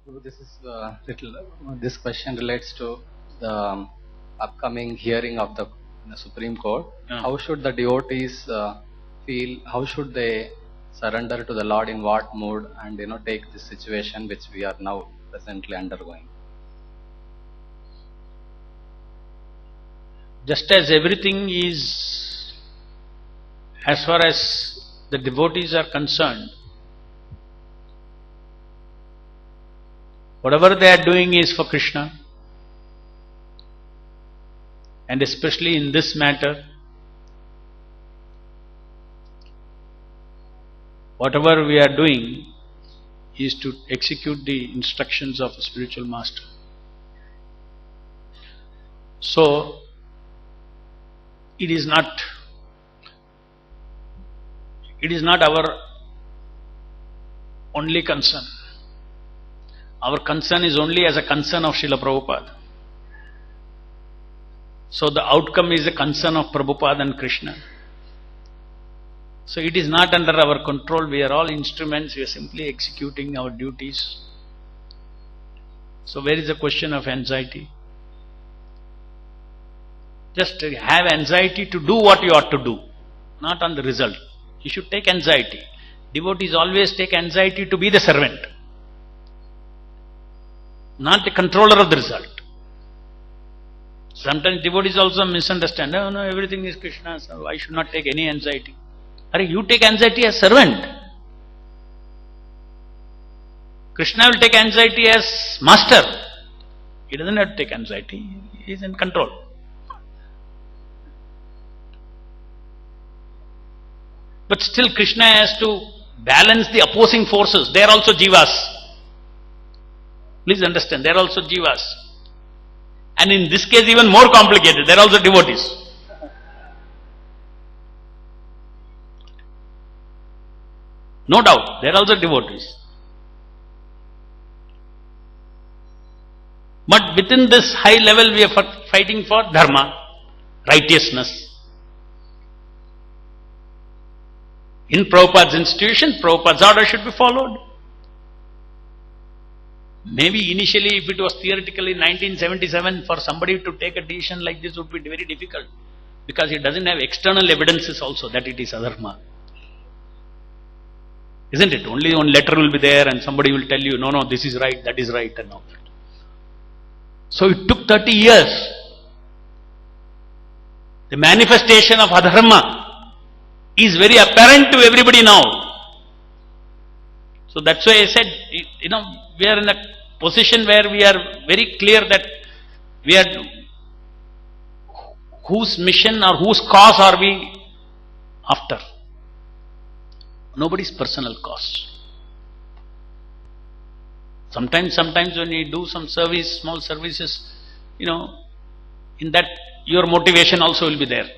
This is this question relates to the upcoming hearing of the Supreme Court. How should the devotees feel? How should they surrender to the Lord? In what mood? And take this situation which we are now presently undergoing. Just as everything is, as far as the devotees are concerned, whatever they are doing is for Krishna, and especially in this matter, whatever we are doing is to execute the instructions of a spiritual master. So, it is not our only concern. Our concern is only as a concern of Srila Prabhupada. So the outcome is the concern of Prabhupada and Krishna. So it is not under our control. We are all instruments. We are simply executing our duties. So where is the question of anxiety? Just have anxiety to do what you ought to do, not on the result. You should take anxiety. Devotees always take anxiety to be the servant, not the controller of the result. Sometimes devotees also misunderstand. No, everything is Krishna, so I should not take any anxiety. You take anxiety as servant. Krishna will take anxiety as master. He doesn't have to take anxiety. He is in control. But still Krishna has to balance the opposing forces. They are also jivas. Please understand, they are also jivas. And in this case even more complicated, they are also devotees. No doubt, they are also devotees. But within this high level we are fighting for dharma, righteousness. In Prabhupada's institution, Prabhupada's order should be followed. Maybe initially, if it was theoretically 1977, for somebody to take a decision like this would be very difficult, because it doesn't have external evidences also that it is adharma. Isn't it? Only one letter will be there and somebody will tell you, no, this is right, that is right, and all that. So it took 30 years. The manifestation of adharma is very apparent to everybody now. So that's why I said, we are in a position where we are very clear that we are, whose mission or whose cause are we after? Nobody's personal cause. Sometimes when you do some service, small services, in that your motivation also will be there.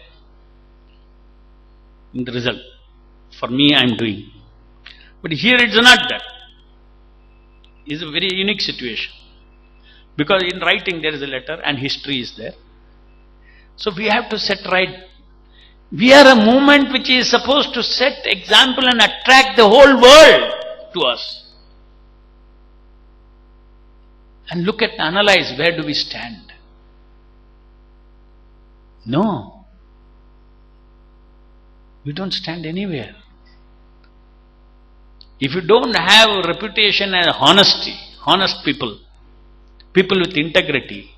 In the result, for me I am doing. But here it's not that. It's a very unique situation. Because in writing there is a letter and history is there. So we have to set right. We are a movement which is supposed to set example and attract the whole world to us. And look at, analyze, where do we stand? No. We don't stand anywhere. If you don't have a reputation as honesty, honest people with integrity,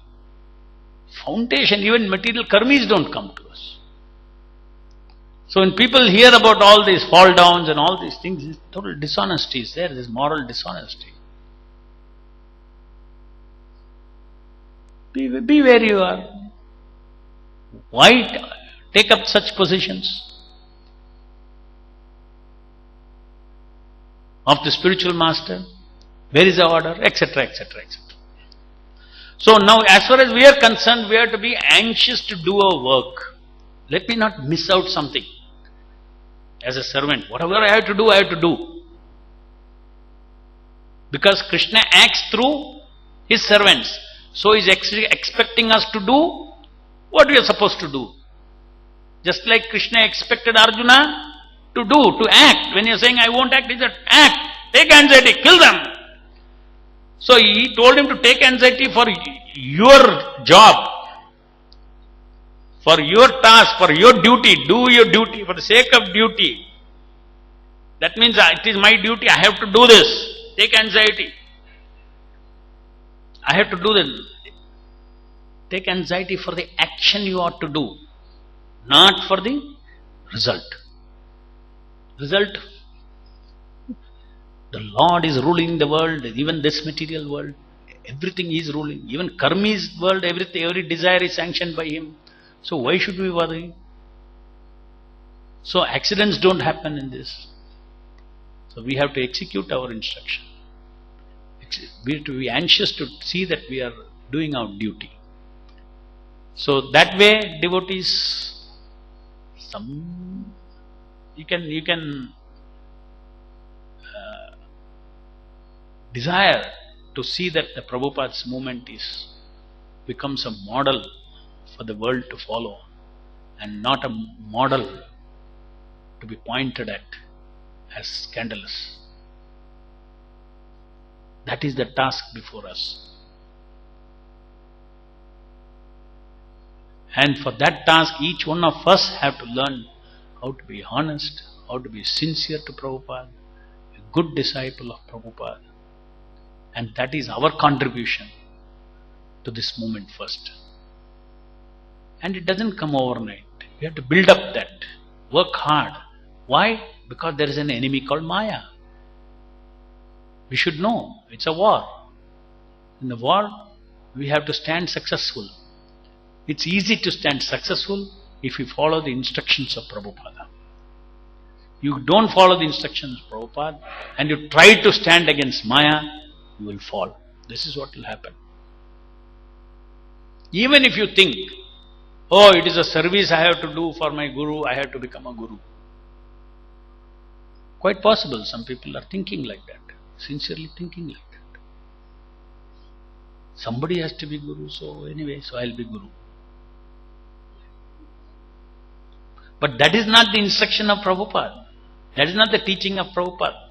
foundation, even material karmis don't come to us. So when people hear about all these fall downs and all these things, total dishonesty is there, this moral dishonesty. Be where you are. Why take up such positions of the spiritual master? Where is the order? Etc., etc., etc. So now, as far as we are concerned, we have to be anxious to do our work. Let me not miss out something. As a servant, whatever I have to do, I have to do. Because Krishna acts through his servants. So he is expecting us to do what we are supposed to do. Just like Krishna expected Arjuna to do, to act. When you are saying, I won't act, he said, act, take anxiety, kill them. So he told him to take anxiety for your job, for your task, for your duty. Do your duty for the sake of duty. That means it is my duty, I have to do this. Take anxiety. I have to do this. Take anxiety for the action you ought to do, not for the result. Result, the Lord is ruling the world, even this material world. Everything He is ruling. Even Karmi's world, every desire is sanctioned by Him. So why should we worry? So accidents don't happen in this. So we have to execute our instruction. We have to be anxious to see that we are doing our duty. So that way, devotees, you can desire to see that the Prabhupada's movement becomes a model for the world to follow, and not a model to be pointed at as scandalous. That is the task before us. And for that task, each one of us have to learn how to be honest, how to be sincere to Prabhupada, a good disciple of Prabhupada. And that is our contribution to this movement first. And it doesn't come overnight. We have to build up that, work hard. Why? Because there is an enemy called Maya. We should know, it's a war. In the war, we have to stand successful. It's easy to stand successful if you follow the instructions of Prabhupada. You don't follow the instructions of Prabhupada and you try to stand against Maya, you will fall. This is what will happen. Even if you think, oh, it is a service I have to do for my Guru, I have to become a Guru. Quite possible, some people are thinking like that, sincerely thinking like that. Somebody has to be Guru, so anyway, so I'll be Guru. But that is not the instruction of Prabhupada. That is not the teaching of Prabhupada.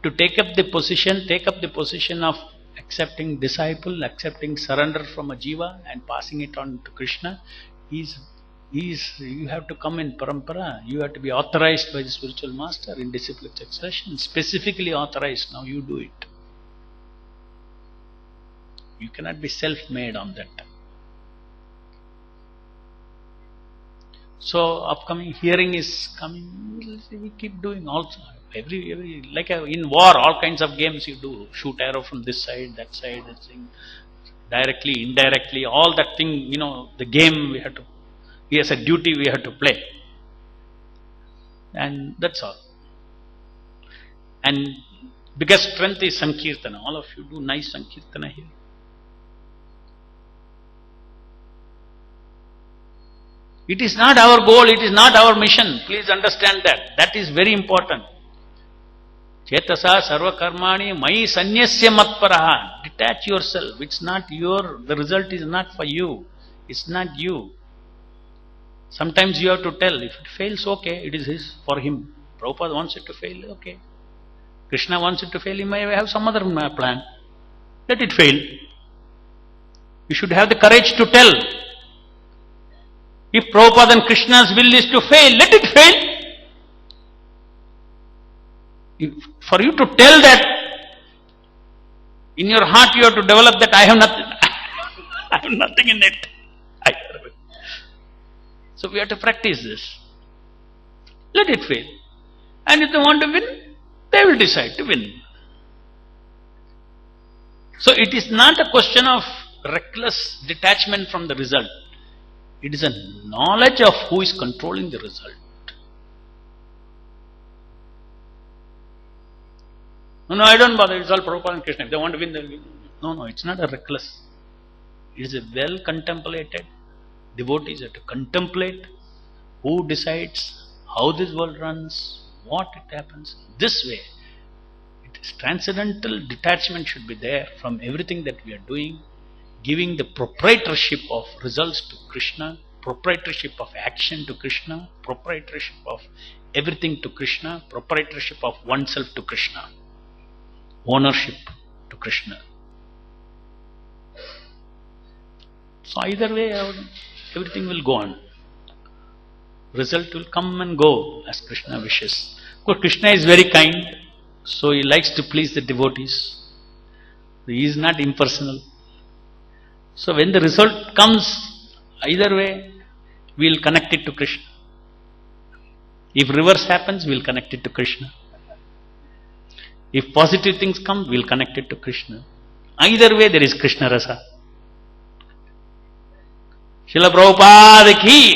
To take up the position of accepting disciple, accepting surrender from a jiva and passing it on to Krishna, you have to come in parampara. You have to be authorized by the spiritual master in disciplic succession, specifically authorized. Now you do it. You cannot be self-made on that. So upcoming hearing is coming. We keep doing also. Every like in war, all kinds of games you do. Shoot arrow from this side, that thing, directly, indirectly, all that thing. The game we have to. As a duty we have to play, and that's all. And biggest strength is Sankirtana. All of you do nice Sankirtana here. It is not our goal, it is not our mission. Please understand that. That is very important. Chetasa sarva karmani mai sanyasya matparaha. Detach yourself. It's not the result is not for you. It's not you. Sometimes you have to tell, if it fails, okay, it is for him. Prabhupada wants it to fail, okay. Krishna wants it to fail, he may have some other plan. Let it fail. You should have the courage to tell. If Prabhupada and Krishna's will is to fail, let it fail. For you to tell that, in your heart you have to develop that I have nothing. I have nothing in it. So we have to practice this. Let it fail. And if they want to win, they will decide to win. So it is not a question of reckless detachment from the result. It is a knowledge of who is controlling the result. No, I don't bother. It's all Prabhupada and Krishna. If they want to win, they will win. No, it's not a reckless. It is a well contemplated. Devotees have to contemplate who decides, how this world runs, what it happens. This way, it is transcendental detachment should be there from everything that we are doing, giving the proprietorship of results to Krishna, proprietorship of action to Krishna, proprietorship of everything to Krishna, proprietorship of oneself to Krishna, ownership to Krishna. So either way, everything will go on. Result will come and go as Krishna wishes. Of course, Krishna is very kind, so he likes to please the devotees. He is not impersonal. So when the result comes, either way, we will connect it to Krishna. If reverse happens, we will connect it to Krishna. If positive things come, we will connect it to Krishna. Either way, there is Krishna Rasa. Srila Prabhupada ki